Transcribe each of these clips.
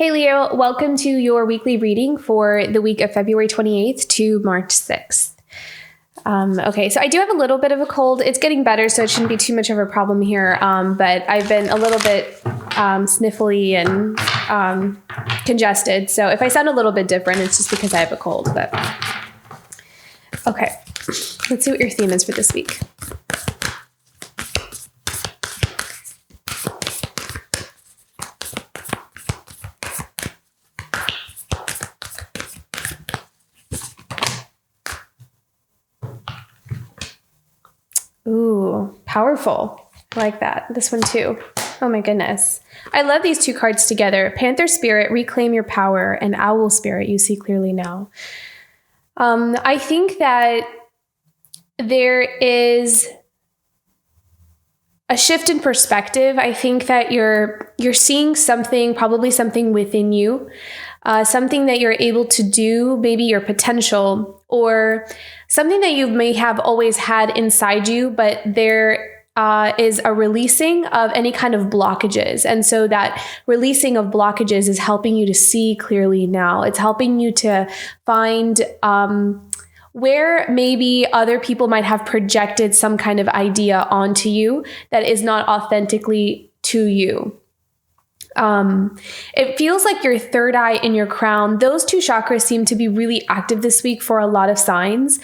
Hey Leo, welcome to your weekly reading for the week of February 28th to March 6th. Okay, so I do have a little bit of a cold. It's getting better, so it shouldn't be too much of a problem here, but I've been a little bit sniffly and congested, so if I sound a little bit different, it's just because I have a cold. But okay, let's see what your theme is for this week. Ooh, powerful. I like that. This one too. Oh my goodness. I love these two cards together. Panther Spirit, reclaim your power, and Owl Spirit, you see clearly now. I think that there is a shift in perspective. I think that you're seeing something, probably something within you, something that you're able to do, maybe your potential, or something that you may have always had inside you, but there is a releasing of any kind of blockages. And so that releasing of blockages is helping you to see clearly now. It's helping you to find where maybe other people might have projected some kind of idea onto you that is not authentically to you. It feels like your third eye and your crown, those two chakras seem to be really active this week for a lot of signs.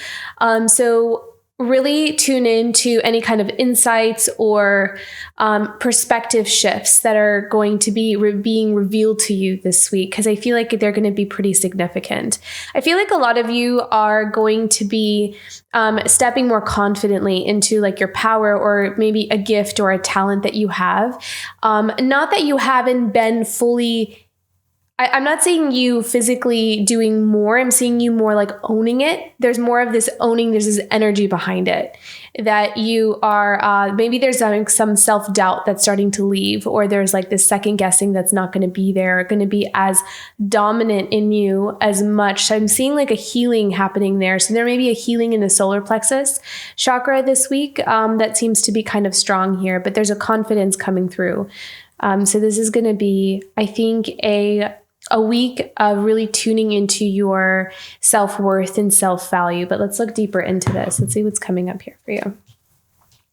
So really tune into any kind of insights or perspective shifts that are going to be being revealed to you this week, because I feel like they're going to be pretty significant. I feel like a lot of you are going to be stepping more confidently into like your power or maybe a gift or a talent that you have. Not that you haven't been fully I'm not seeing you physically doing more. I'm seeing you more like owning it. There's more of this owning. There's this energy behind it that you are, maybe there's some self-doubt that's starting to leave, or there's like this second guessing that's not going to be there, going to be as dominant in you as much. So I'm seeing like a healing happening there. So there may be a healing in the solar plexus chakra this week that seems to be kind of strong here, but there's a confidence coming through. So this is going to be, I think, a week of really tuning into your self-worth and self-value. But let's look deeper into this. Let's see what's coming up here for you.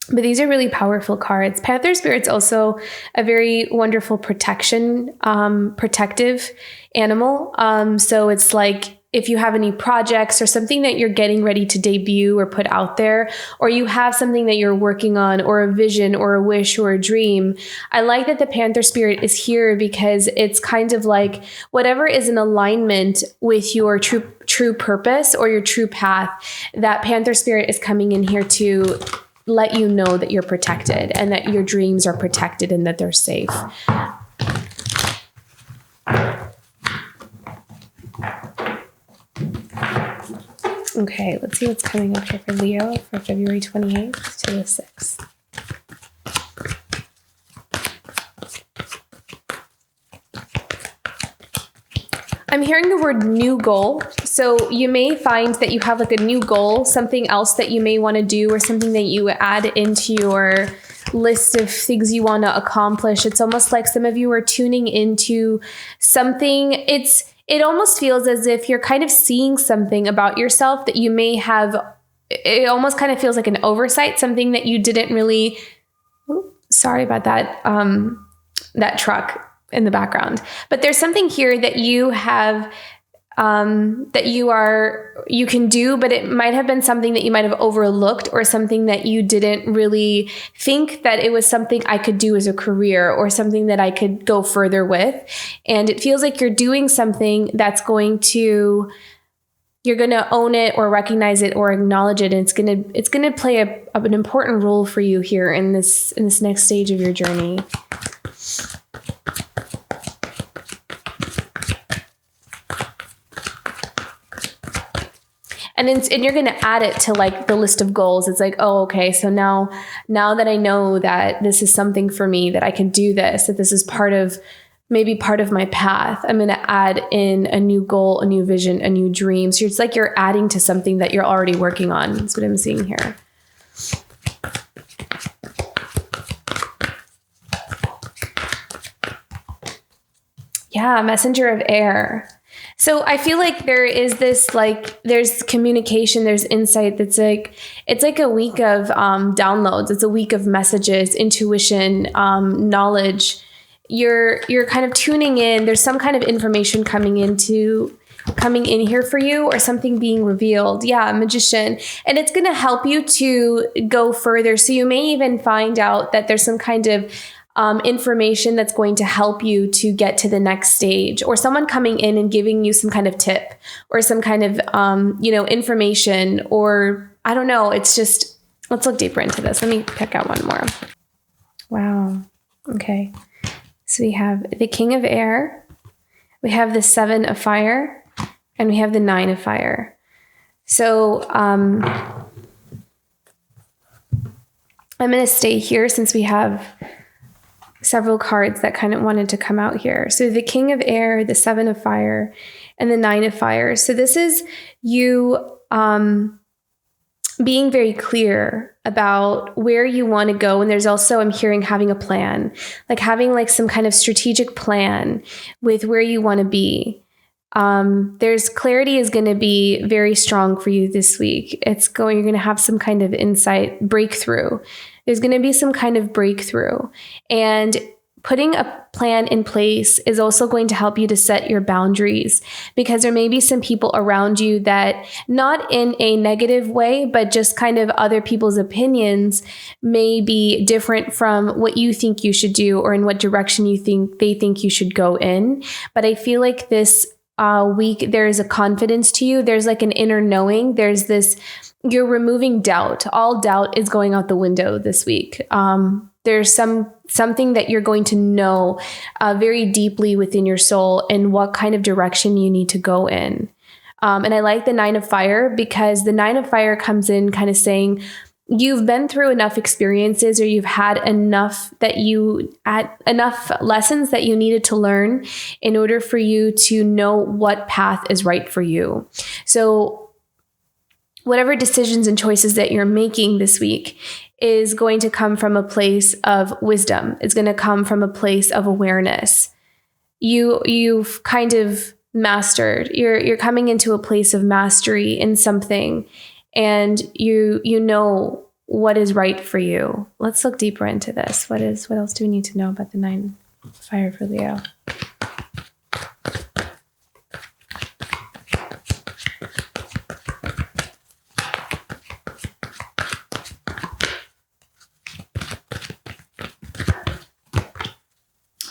But these are really powerful cards. Panther Spirit's also a very wonderful protective animal. So it's like, if you have any projects or something that you're getting ready to debut or put out there, or you have something that you're working on, or a vision or a wish or a dream, I like that the Panther Spirit is here, because it's kind of like whatever is in alignment with your true purpose or your true path, that Panther Spirit is coming in here to let you know that you're protected and that your dreams are protected and that they're safe. Okay, let's see what's coming up here for Leo for February 28th to the 6th. I'm hearing the word new goal. So you may find that you have like a new goal, something else that you may want to do, or something that you add into your list of things you want to accomplish. It's almost like some of you are tuning into something. It almost feels as if you're kind of seeing something about yourself that you may have. It almost kind of feels like an oversight, something that you didn't really. Sorry about that. That truck in the background. But there's something here that you have, that you can do, but it might have been something that you might have overlooked, or something that you didn't really think that it was something I could do as a career, or something that I could go further with. And it feels like you're doing something that's you're going to own it or recognize it or acknowledge it. And it's going to play an important role for you here in this next stage of your journey. And you're going to add it to like the list of goals. It's like, oh, okay. So now that I know that this is something for me, that I can do this, that this is maybe part of my path, I'm going to add in a new goal, a new vision, a new dream. So it's like you're adding to something that you're already working on. That's what I'm seeing here. Yeah, messenger of air. So I feel like there is this, like, there's communication, there's insight that's like, it's like a week of downloads. It's a week of messages, intuition, knowledge. You're kind of tuning in. There's some kind of information coming in here for you, or something being revealed. Yeah, magician. And it's going to help you to go further. So you may even find out that there's some kind of information that's going to help you to get to the next stage, or someone coming in and giving you some kind of tip, or some kind of, information, or I don't know. It's just, let's look deeper into this. Let me pick out one more. Wow. Okay. So we have the King of Air, we have the 7 of Fire, and we have the 9 of Fire. So, I'm going to stay here since we have several cards that kind of wanted to come out here. So the King of Air, the 7 of Fire, and the 9 of Fire. So this is you being very clear about where you want to go. And there's also, I'm hearing, having a plan, like having like some kind of strategic plan with where you want to be. There's clarity is going to be very strong for you this week. You're going to have some kind of insight breakthrough. There's going to be some kind of breakthrough, and putting a plan in place is also going to help you to set your boundaries, because there may be some people around you that, not in a negative way, but just kind of other people's opinions may be different from what you think you should do, or in what direction they think you should go in. But I feel like this week, there is a confidence to you. There's like an inner knowing. There's this, you're removing doubt. All doubt is going out the window this week. There's something that you're going to know very deeply within your soul, and what kind of direction you need to go in. And I like the 9 of Fire, because the 9 of Fire comes in kind of saying, you've been through enough experiences, or you've had enough lessons that you needed to learn in order for you to know what path is right for you. So whatever decisions and choices that you're making this week is going to come from a place of wisdom. It's going to come from a place of awareness. You've kind of mastered. You're coming into a place of mastery in something, and you know what is right for you. Let's look deeper into this. What else do we need to know about the 9 of Fire for Leo?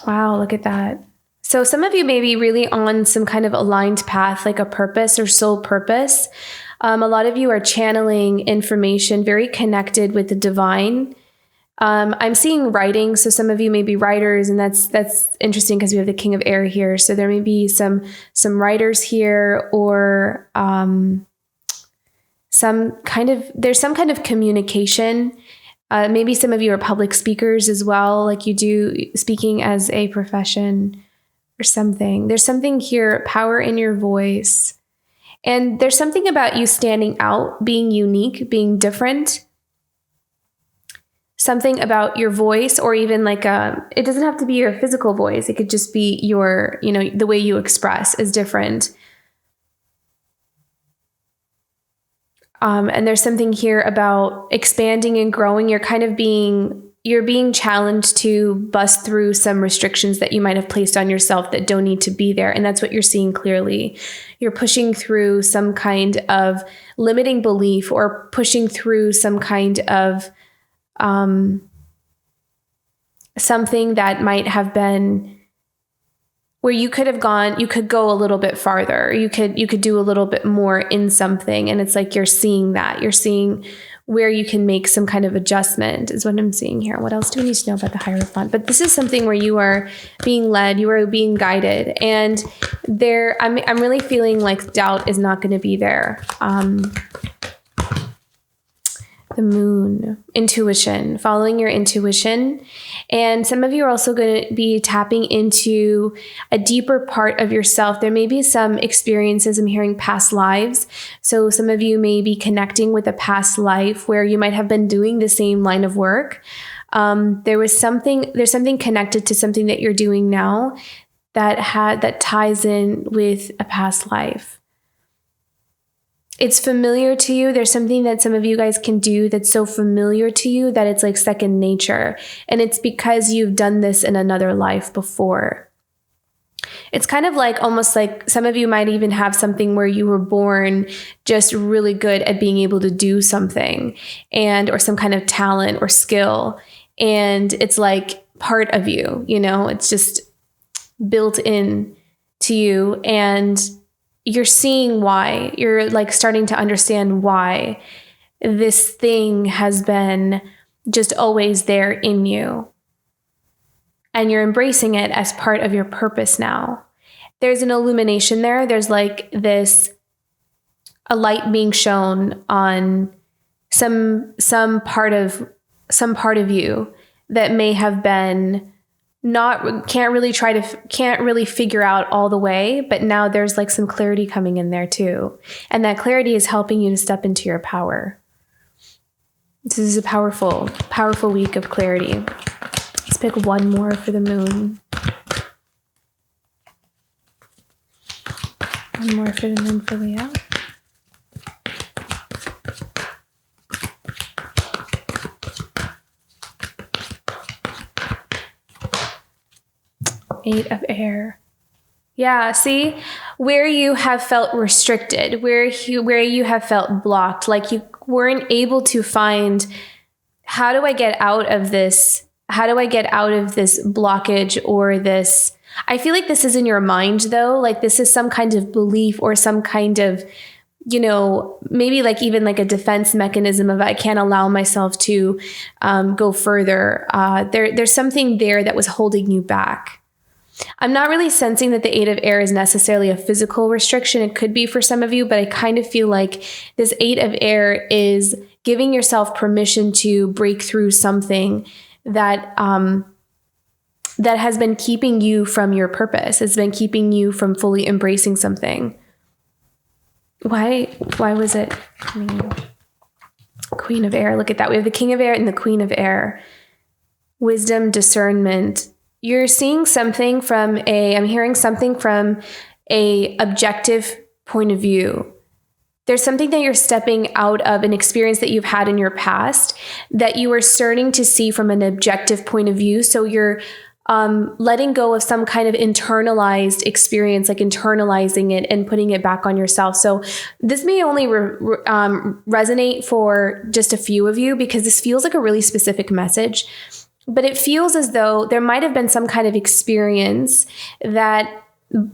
Wow, look at that. So some of you may be really on some kind of aligned path, like a purpose or soul purpose. A lot of you are channeling information, very connected with the divine. I'm seeing writing. So some of you may be writers, and that's interesting, because we have the King of Air here. So there may be some writers here, or there's some kind of communication. Maybe some of you are public speakers as well, like you do speaking as a profession or something. There's something here, power in your voice. And there's something about you standing out, being unique, being different. Something about your voice, or even like it doesn't have to be your physical voice. It could just be your, the way you express is different. And there's something here about expanding and growing. You're being challenged to bust through some restrictions that you might have placed on yourself that don't need to be there. And that's what you're seeing clearly. You're pushing through some kind of limiting belief, or pushing through some kind of something that might have been where you could go a little bit farther. You could do a little bit more in something. And it's like, you're seeing where you can make some kind of adjustment is what I'm seeing here. What else do we need to know about the Hierophant? But this is something where you are being led, you are being guided. And I'm really feeling like doubt is not going to be there. The Moon, intuition, following your intuition. And some of you are also going to be tapping into a deeper part of yourself. There may be some experiences, I'm hearing past lives. So some of you may be connecting with a past life where you might have been doing the same line of work. There's something connected to something that you're doing now that ties in with a past life. It's familiar to you. There's something that some of you guys can do that's so familiar to you that it's like second nature. And it's because you've done this in another life before. It's kind of like almost like some of you might even have something where you were born just really good at being able to do something or some kind of talent or skill. And it's like part of you, it's just built in to you, and you're seeing why. You're like starting to understand why this thing has been just always there in you. And you're embracing it as part of your purpose now. There's an illumination there. There's like a light being shown on some part of you that may have been can't really figure out all the way, but now there's like some clarity coming in there too. And that clarity is helping you to step into your power. This is a powerful, powerful week of clarity. Let's pick one more for the moon. One more for the moon for Leo. Eight of Air. Yeah, see? Where you have felt restricted, where you have felt blocked, like you weren't able to find, how do I get out of this? How do I get out of this blockage or this? I feel like this is in your mind though. Like this is some kind of belief or some kind of, maybe like even like a defense mechanism of I can't allow myself to go further. There's something there that was holding you back. I'm not really sensing that the Eight of Air is necessarily a physical restriction. It could be for some of you, but I kind of feel like this Eight of Air is giving yourself permission to break through something that that has been keeping you from your purpose. It's been keeping you from fully embracing something. Why was it? Queen of Air. Look at that. We have the King of Air and the Queen of Air. Wisdom, discernment. You're seeing something I'm hearing something from a objective point of view. There's something that you're stepping out of, an experience that you've had in your past that you are starting to see from an objective point of view. So you're letting go of some kind of internalized experience, like internalizing it and putting it back on yourself. So this may only resonate for just a few of you because this feels like a really specific message. But it feels as though there might have been some kind of experience that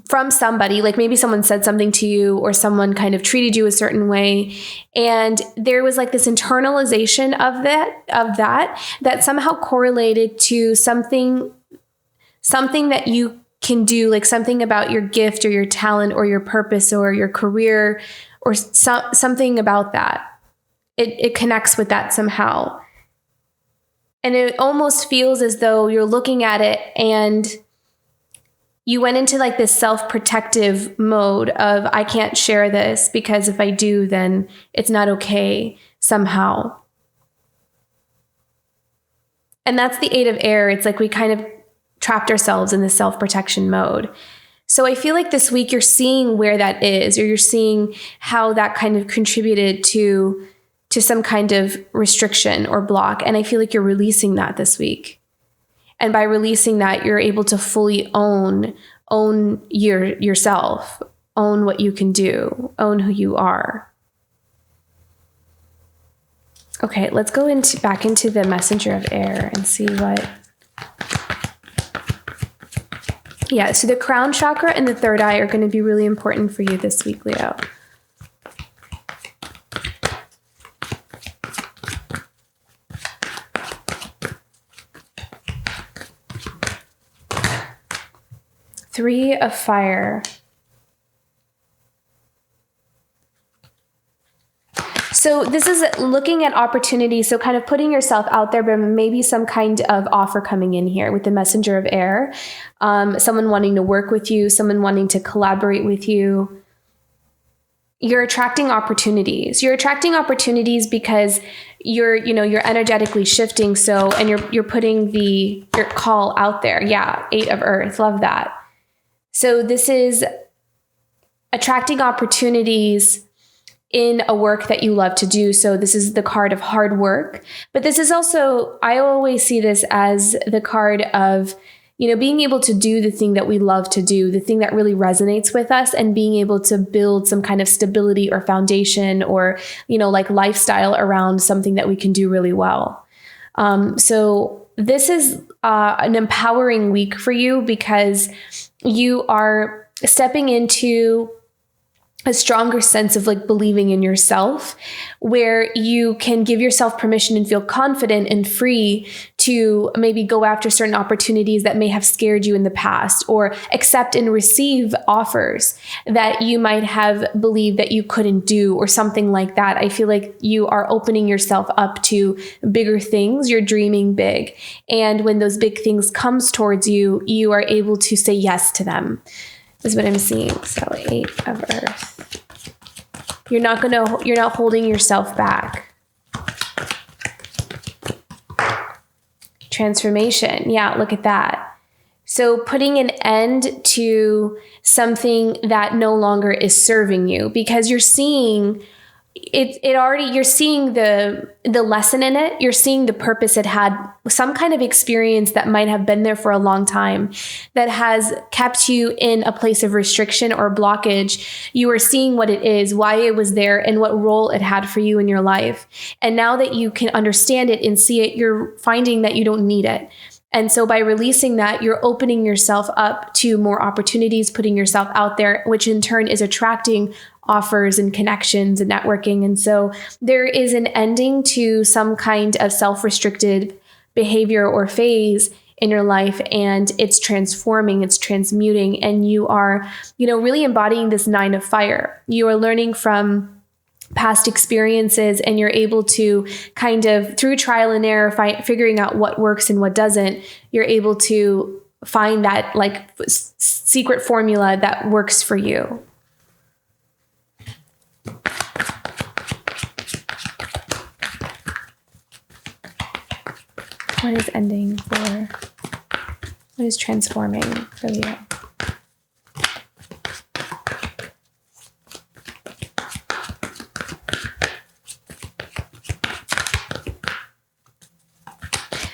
from somebody, like maybe someone said something to you or someone kind of treated you a certain way. And there was like this internalization of that somehow correlated to something that you can do, like something about your gift or your talent or your purpose or your career or something about that. It connects with that somehow. And it almost feels as though you're looking at it and you went into like this self-protective mode of, I can't share this because if I do, then it's not okay somehow. And that's the Eight of Air. It's like we kind of trapped ourselves in the self-protection mode. So I feel like this week you're seeing where that is, or you're seeing how that kind of contributed to some kind of restriction or block. And I feel like you're releasing that this week. And by releasing that, you're able to fully own yourself, own what you can do, own who you are. Okay, let's go back into the Messenger of Air and see what. Yeah, so the crown chakra and the third eye are going to be really important for you this week, Leo. Three of Fire. So this is looking at opportunities. So kind of putting yourself out there, but maybe some kind of offer coming in here with the Messenger of Air. Someone wanting to work with you, someone wanting to collaborate with you. You're attracting opportunities. You're attracting opportunities because you're energetically shifting. So, and you're putting your call out there. Yeah. Eight of Earth. Love that. So this is attracting opportunities in a work that you love to do. So this is the card of hard work, but this is also, I always see this as the card of, being able to do the thing that we love to do, the thing that really resonates with us, and being able to build some kind of stability or foundation or, like lifestyle around something that we can do really well. So this is an empowering week for you because you are stepping into a stronger sense of like believing in yourself, where you can give yourself permission and feel confident and free to maybe go after certain opportunities that may have scared you in the past, or accept and receive offers that you might have believed that you couldn't do, or something like that. I feel like you are opening yourself up to bigger things. You're dreaming big. And when those big things comes towards you, you are able to say yes to them. Is what I'm seeing. So 8 of Earth. You're not holding yourself back. Transformation. Yeah, look at that. So putting an end to something that no longer is serving you, because you're seeing you're seeing the lesson in it. You're seeing the purpose it had, some kind of experience that might have been there for a long time that has kept you in a place of restriction or blockage. You are seeing what it is, why it was there, and what role it had for you in your life. And now that you can understand it and see it, you're finding that you don't need it. And so by releasing that, you're opening yourself up to more opportunities, putting yourself out there, which in turn is attracting offers and connections and networking. And so there is an ending to some kind of self-restricted behavior or phase in your life, and it's transforming, it's transmuting, and you are, really embodying this 9 of fire. You are learning from past experiences, and you're able to kind of, through trial and error, figuring out what works and what doesn't, you're able to find that like secret formula that works for you. What is ending for? What is transforming for you?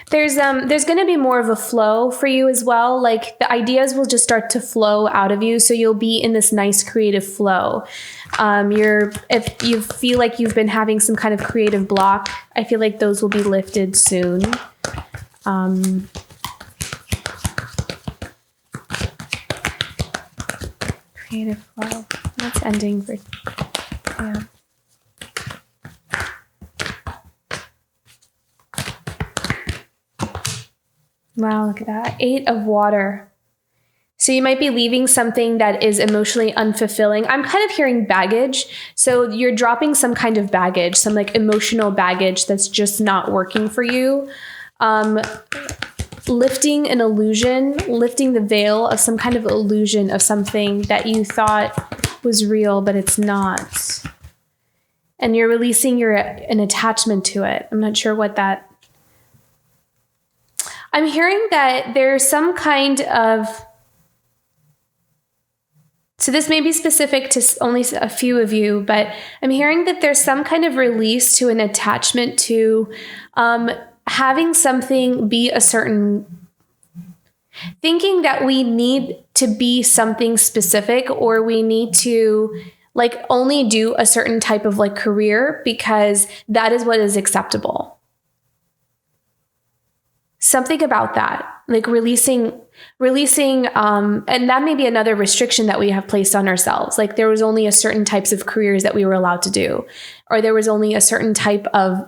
There's going to be more of a flow for you as well. Like the ideas will just start to flow out of you. So you'll be in this nice creative flow. If you feel like you've been having some kind of creative block, I feel like those will be lifted soon. Creative flow. That's ending for, yeah. Wow, look at that. 8 of water. So you might be leaving something that is emotionally unfulfilling. I'm kind of hearing baggage. So you're dropping some kind of baggage, some like emotional baggage that's just not working for you. Lifting an illusion, lifting the veil of some kind of illusion of something that you thought was real, but it's not. And you're releasing an attachment to it. I'm not sure what that. I'm hearing that there's some kind of, so this may be specific to only a few of you, but I'm hearing that there's some kind of release to an attachment to having something be a certain, thinking that we need to be something specific, or we need to like only do a certain type of like career because that is what is acceptable. Something about that, like releasing, and that may be another restriction that we have placed on ourselves. Like there was only a certain types of careers that we were allowed to do, or there was only a certain type of,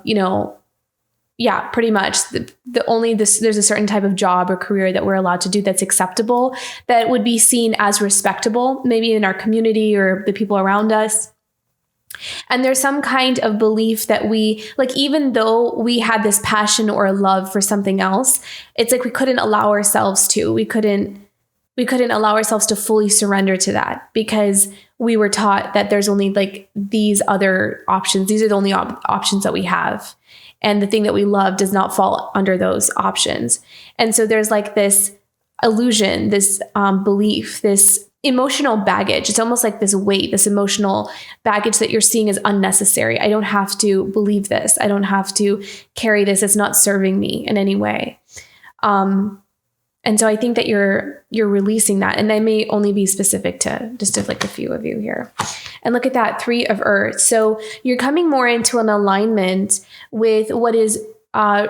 pretty much there's a certain type of job or career that we're allowed to do that's acceptable, that would be seen as respectable, maybe in our community or the people around us. And there's some kind of belief that we, like, even though we had this passion or love for something else, it's like we couldn't allow ourselves to. We couldn't allow ourselves to fully surrender to that because we were taught that there's only like these other options. These are the only options that we have. And the thing that we love does not fall under those options. And so there's like this illusion, this belief, this emotional baggage. It's almost like this weight, this emotional baggage that you're seeing as unnecessary. I don't have to believe this. I don't have to carry this. It's not serving me in any way. And so I think that you're releasing that, and that may only be specific to just like a few of you here. And look at that 3 of Earth. So you're coming more into an alignment with what is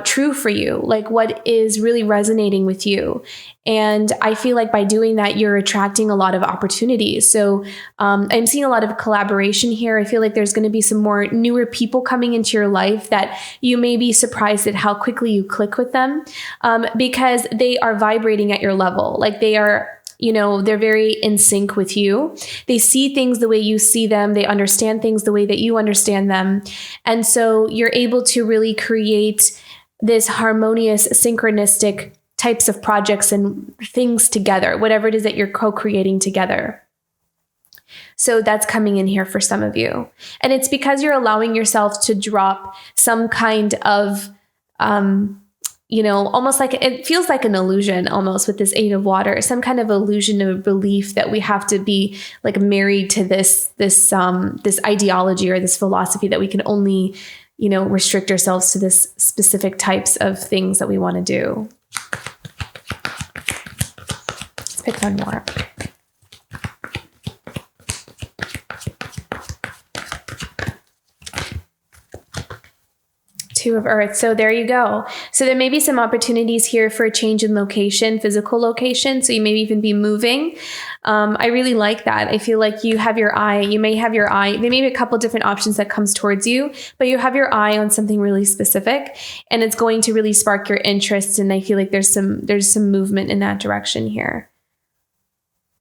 true for you, like what is really resonating with you. And I feel like by doing that, you're attracting a lot of opportunities. So I'm seeing a lot of collaboration here. I feel like there's going to be some more newer people coming into your life that you may be surprised at how quickly you click with them, because they are vibrating at your level. Like they are, they're very in sync with you. They see things the way you see them. They understand things the way that you understand them. And so you're able to really create this harmonious, synchronistic types of projects and things together, whatever it is that you're co-creating together. So that's coming in here for some of you. And it's because you're allowing yourself to drop some kind of, almost like it feels like an illusion almost with this 8 of Water, some kind of illusion of belief that we have to be like married to this ideology or this philosophy that we can only, restrict ourselves to this specific types of things that we want to do. Let's pick one more. Two of Earth. So there you go. So there may be some opportunities here for a change in location, physical location. So you may even be moving. I really like that. I feel like you may have your eye, there may be a couple different options that comes towards you, but you have your eye on something really specific, and it's going to really spark your interest. And I feel like there's some movement in that direction here.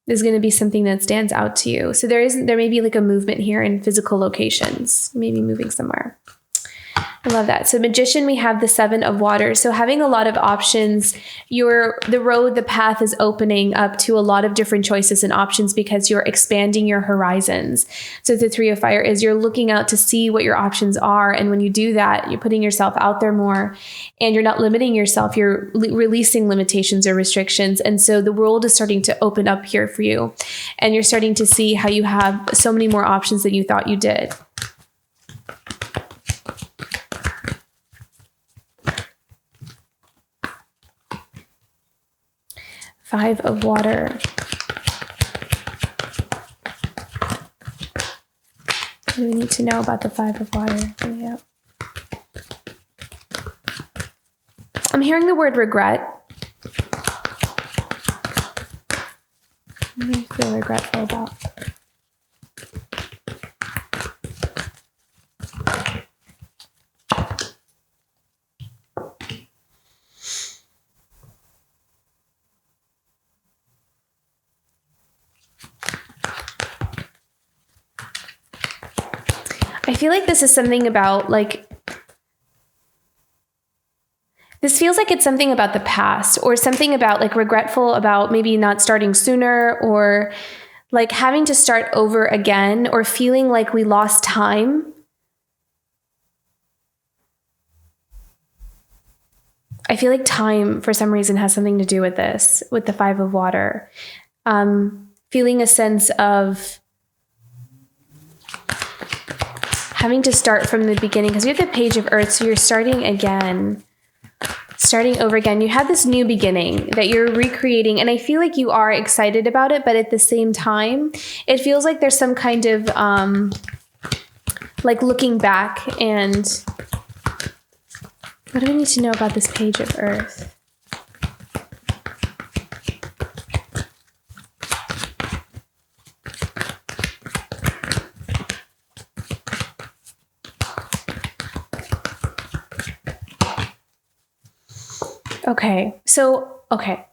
There's going to be something that stands out to you. So there may be like a movement here in physical locations, maybe moving somewhere. I love that. So Magician, we have the 7 of Water. So having a lot of options, the path is opening up to a lot of different choices and options because you're expanding your horizons. So the 3 of Fire is you're looking out to see what your options are. And when you do that, you're putting yourself out there more and you're not limiting yourself. You're releasing limitations or restrictions. And so the world is starting to open up here for you. And you're starting to see how you have so many more options than you thought you did. Five of Water. What do we need to know about the 5 of Water? Yeah. I'm hearing the word regret. What do you feel regretful about? I feel like this is something about this feels like it's something about the past or something about regretful about maybe not starting sooner or like having to start over again or feeling like we lost time. I feel like time for some reason has something to do with this, with the 5 of Water. Feeling a sense of having to start from the beginning because you have the Page of Earth, so you're starting again, starting over again. You have this new beginning that you're recreating, and I feel like you are excited about it, but at the same time, it feels like there's some kind of looking back. And what do we need to know about this Page of Earth? Okay.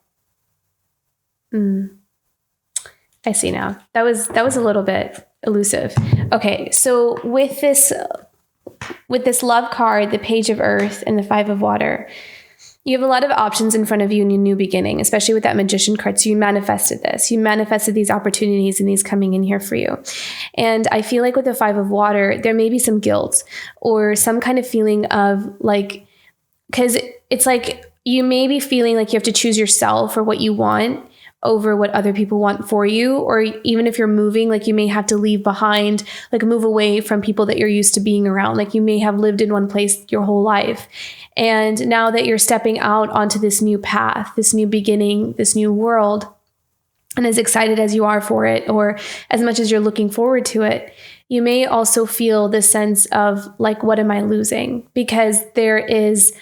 I see now. That was a little bit elusive. Okay. So with this love card, the Page of Earth and the 5 of Water, you have a lot of options in front of you in your new beginning, especially with that Magician card. So you manifested this. You manifested these opportunities and these coming in here for you. And I feel like with the 5 of Water, there may be some guilt or some kind of feeling of because it's like you may be feeling like you have to choose yourself or what you want over what other people want for you. Or even if you're moving, like you may have to leave behind, like move away from people that you're used to being around. Like you may have lived in one place your whole life. And now that you're stepping out onto this new path, this new beginning, this new world, and as excited as you are for it, or as much as you're looking forward to it, you may also feel this sense of like, what am I losing? Because there is,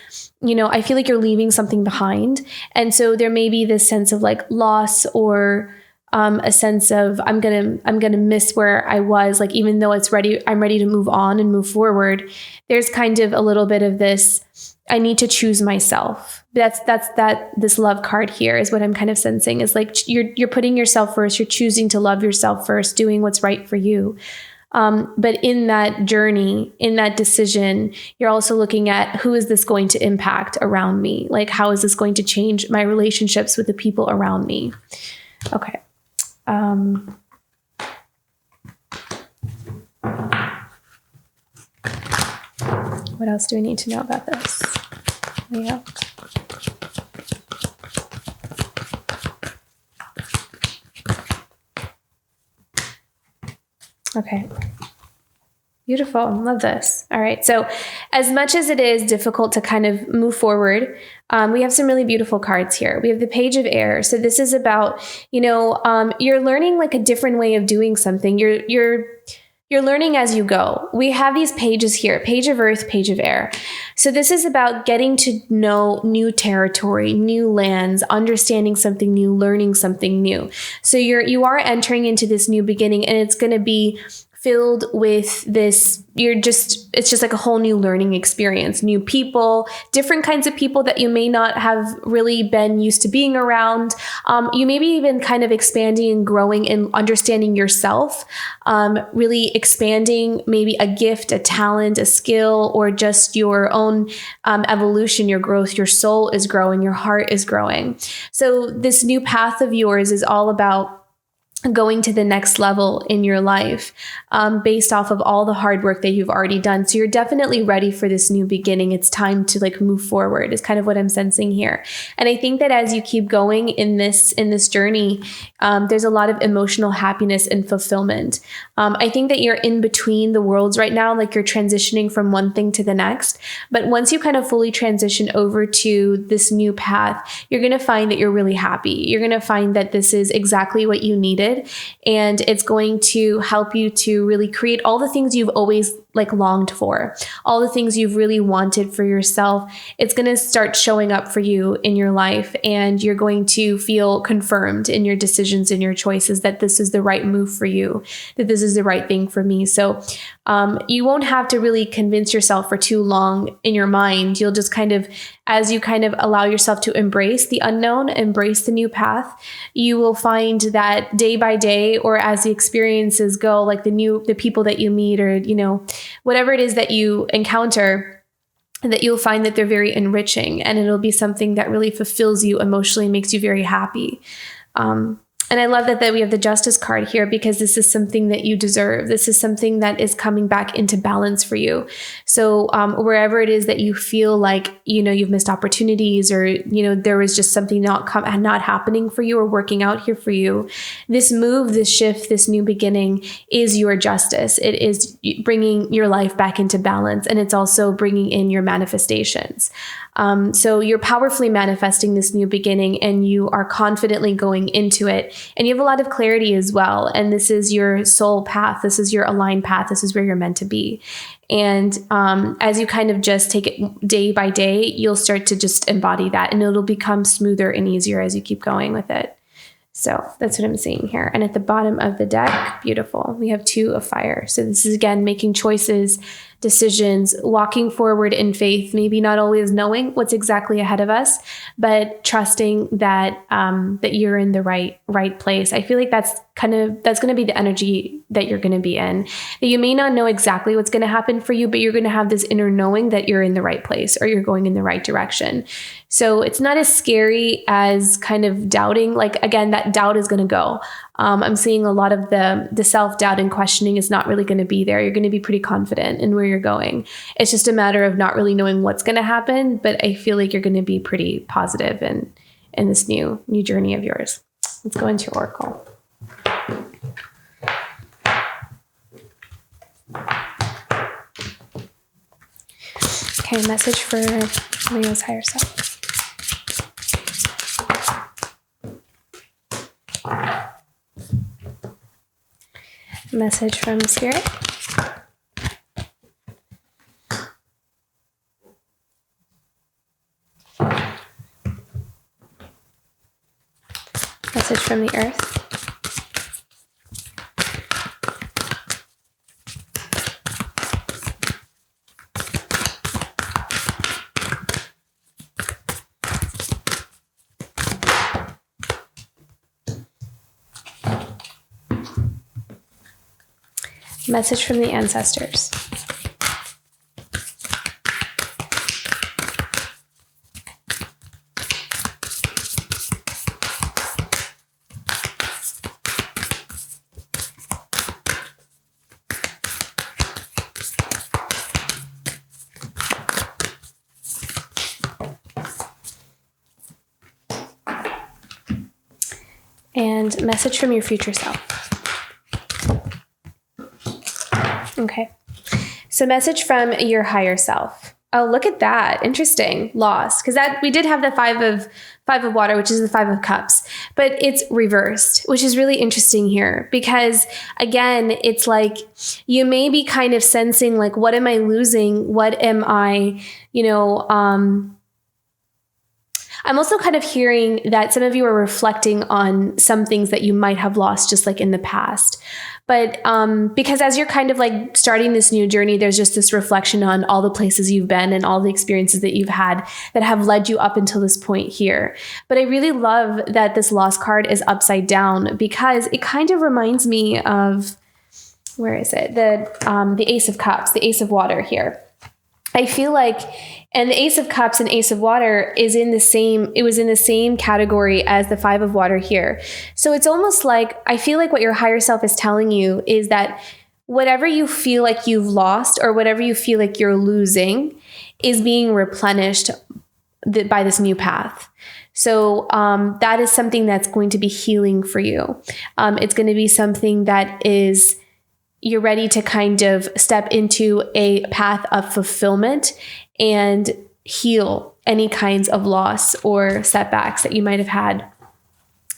I feel like you're leaving something behind. And so there may be this sense of like loss, or a sense of I'm gonna miss where I was. Like, even though I'm ready to move on and move forward, there's kind of a little bit of this, I need to choose myself. This love card here is what I'm kind of sensing, is like you're putting yourself first. You're choosing to love yourself first, doing what's right for you. But in that journey, in that decision, you're also looking at, who is this going to impact around me? Like, how is this going to change my relationships with the people around me? Okay. What else do we need to know about this? Yeah. Okay. Beautiful. Love this. All right. So as much as it is difficult to kind of move forward, we have some really beautiful cards here. We have the Page of Air. So this is about, you're learning like a different way of doing something. You're learning as you go. We have these pages here, Page of Earth, Page of Air. So this is about getting to know new territory, new lands, understanding something new, learning something new. So you are entering into this new beginning, and it's going to be filled with this, it's just like a whole new learning experience, new people, different kinds of people that you may not have really been used to being around. You may be even kind of expanding and growing and understanding yourself, really expanding maybe a gift, a talent, a skill, or just your own evolution, your growth. Your soul is growing, your heart is growing. So this new path of yours is all about going to the next level in your life, based off of all the hard work that you've already done. So you're definitely ready for this new beginning. It's time to like move forward, is kind of what I'm sensing here. And I think that as you keep going in this journey, there's a lot of emotional happiness and fulfillment. I think that you're in between the worlds right now, like you're transitioning from one thing to the next. But once you kind of fully transition over to this new path, you're going to find that you're really happy. You're going to find that this is exactly what you needed. And it's going to help you to really create all the things you've always like longed for, all the things you've really wanted for yourself. It's going to start showing up for you in your life, and you're going to feel confirmed in your decisions and your choices that this is the right move for you, that this is the right thing for me. So you won't have to really convince yourself for too long in your mind. You'll just kind of, as you kind of allow yourself to embrace the unknown, embrace the new path, you will find that day by day, or as the experiences go, like the people that you meet, or, whatever it is that you encounter, that you'll find that they're very enriching, and it'll be something that really fulfills you emotionally, makes you very happy. And I love that we have the Justice card here, because this is something that you deserve. This is something that is coming back into balance for you. So wherever it is that you feel like, you've missed opportunities, or, there was just something not happening for you or working out here for you, this move, this shift, this new beginning is your justice. It is bringing your life back into balance, and it's also bringing in your manifestations. So you're powerfully manifesting this new beginning, and you are confidently going into it, and you have a lot of clarity as well. And this is your soul path. This is your aligned path. This is where you're meant to be. And as you kind of just take it day by day, you'll start to just embody that, and it'll become smoother and easier as you keep going with it. So that's what I'm seeing here. And at the bottom of the deck, beautiful, we have 2 of Fire. So this is, again, making choices, decisions, walking forward in faith, maybe not always knowing what's exactly ahead of us, but trusting that that you're in the right place. I feel like that's going to be the energy that you're going to be in. That you may not know exactly what's going to happen for you, but you're going to have this inner knowing that you're in the right place, or you're going in the right direction. So it's not as scary as kind of doubting. Like, again, that doubt is going to go. I'm seeing a lot of the self-doubt and questioning is not really going to be there. You're going to be pretty confident in where you're going. It's just a matter of not really knowing what's going to happen, but I feel like you're going to be pretty positive in this new journey of yours. Let's go into your oracle. Okay, message for Leo's higher self. Message from Spirit. Message from the Earth. Message from the ancestors. And message from your future self. Okay. So message from your higher self. Oh, look at that. Interesting. Lost. Because that we did have the five of water, which is the 5 of cups, but it's reversed, which is really interesting here because again, it's like you may be kind of sensing like, what am I losing? What am I, I'm also kind of hearing that some of you are reflecting on some things that you might have lost just like in the past. But because as you're kind of like starting this new journey, there's just this reflection on all the places you've been and all the experiences that you've had that have led you up until this point here. But I really love that this lost card is upside down because it kind of reminds me of, where is it? The Ace of Cups, the Ace of Water here. I feel like, and the Ace of Cups and Ace of Water it was in the same category as the 5 of Water here. So it's almost like, I feel like what your higher self is telling you is that whatever you feel like you've lost or whatever you feel like you're losing is being replenished by this new path. So that is something that's going to be healing for you. It's going to be something that is, you're ready to kind of step into a path of fulfillment and heal any kinds of loss or setbacks that you might have had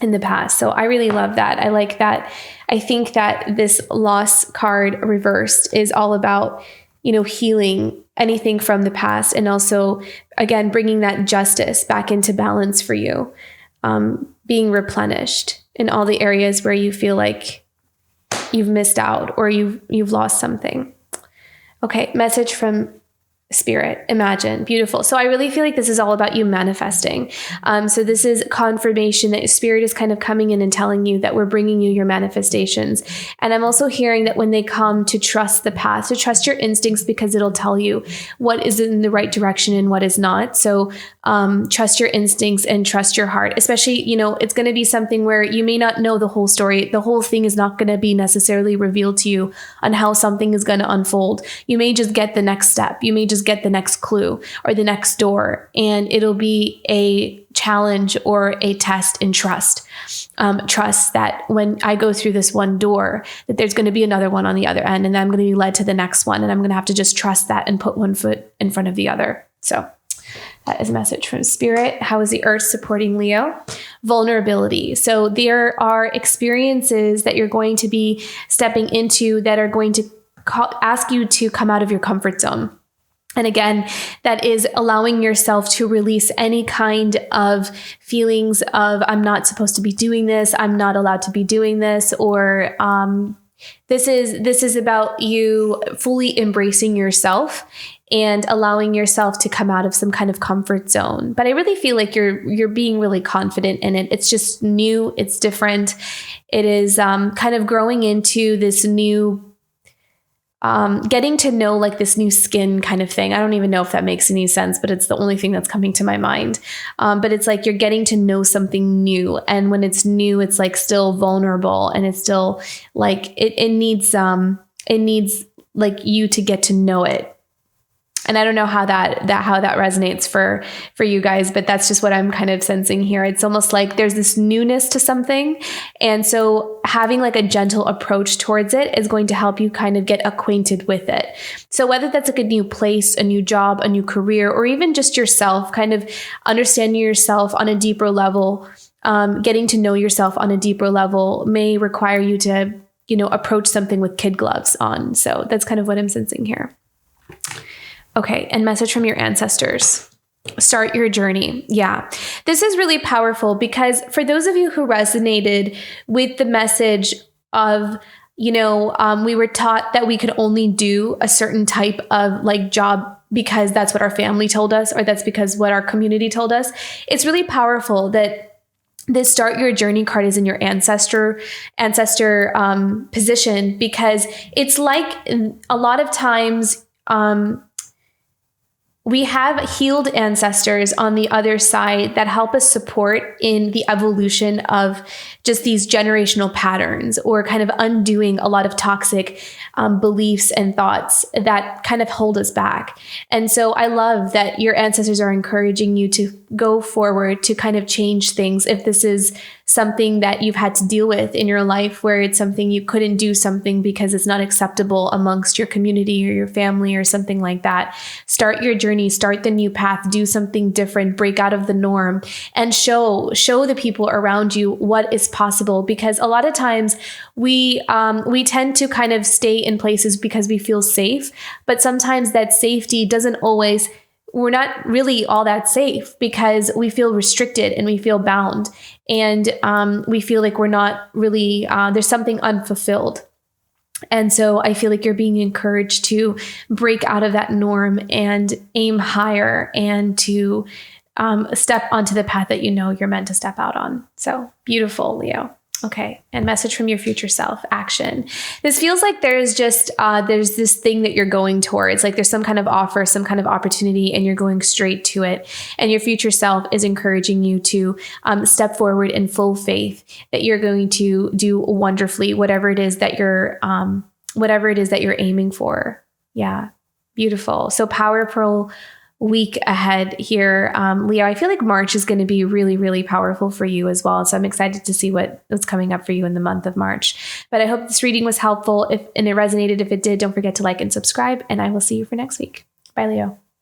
in the past. So I really love that. I like that. I think that this loss card reversed is all about, healing anything from the past and also, again, bringing that justice back into balance for you, being replenished in all the areas where you feel like you've missed out or you've lost something. Okay, message from Spirit. Imagine. Beautiful. So I really feel like this is all about you manifesting. So this is confirmation that Spirit is kind of coming in and telling you that we're bringing you your manifestations. And I'm also hearing that when they come, to trust the path, to trust your instincts because it'll tell you what is in the right direction and what is not. So trust your instincts and trust your heart, especially, it's going to be something where you may not know the whole story. The whole thing is not going to be necessarily revealed to you on how something is going to unfold. You may just get the next step. You may just get the next clue or the next door, and it'll be a challenge or a test in trust. Trust that when I go through this one door, that there's going to be another one on the other end, and I'm going to be led to the next one, and I'm going to have to just trust that and put one foot in front of the other. So that is a message from Spirit. How is the Earth supporting Leo? Vulnerability. So there are experiences that you're going to be stepping into that are going to ask you to come out of your comfort zone. And again, that is allowing yourself to release any kind of feelings of, I'm not supposed to be doing this, I'm not allowed to be doing this, or this is about you fully embracing yourself and allowing yourself to come out of some kind of comfort zone. But I really feel like you're being really confident in it. It's just new, it's different. It is kind of growing into this new getting to know like this new skin kind of thing. I don't even know if that makes any sense, but it's the only thing that's coming to my mind. But it's like you're getting to know something new. And when it's new, it's like still vulnerable, and it's still like it needs like you to get to know it. And I don't know how that resonates for you guys, but that's just what I'm kind of sensing here. It's almost like there's this newness to something. And so having like a gentle approach towards it is going to help you kind of get acquainted with it. So whether that's like a new place, a new job, a new career, or even just yourself, kind of understanding yourself on a deeper level, getting to know yourself on a deeper level may require you to, approach something with kid gloves on. So that's kind of what I'm sensing here. Okay, and message from your ancestors. Start your journey. Yeah, this is really powerful because for those of you who resonated with the message of, we were taught that we could only do a certain type of like job because that's what our family told us, or that's because what our community told us. It's really powerful that this start your journey card is in your ancestor position, because it's like a lot of times, we have healed ancestors on the other side that help us support in the evolution of just these generational patterns, or kind of undoing a lot of toxic beliefs and thoughts that kind of hold us back. And so I love that your ancestors are encouraging you to go forward to kind of change things. If this is something that you've had to deal with in your life, where it's something you couldn't do something because it's not acceptable amongst your community or your family or something like that, start your journey, start the new path, do something different, break out of the norm, and show the people around you what is possible. Because a lot of times we tend to kind of stay in places because we feel safe, but sometimes that safety doesn't always, we're not really all that safe because we feel restricted and we feel bound, and we feel like we're not really, there's something unfulfilled. And so I feel like you're being encouraged to break out of that norm and aim higher, and to step onto the path that you're meant to step out on. So beautiful, Leo. Okay. And message from your future self, action. This feels like there's just, there's this thing that you're going towards, like there's some kind of offer, some kind of opportunity, and you're going straight to it. And your future self is encouraging you to step forward in full faith that you're going to do wonderfully, whatever it is that you're aiming for. Yeah. Beautiful. So powerful week ahead here, Leo. I feel like March is going to be really, really powerful for you as well. So I'm excited to see what's coming up for you in the month of March. But I hope this reading was helpful and it resonated. If it did, don't forget to like and subscribe, and I will see you for next week. Bye, Leo.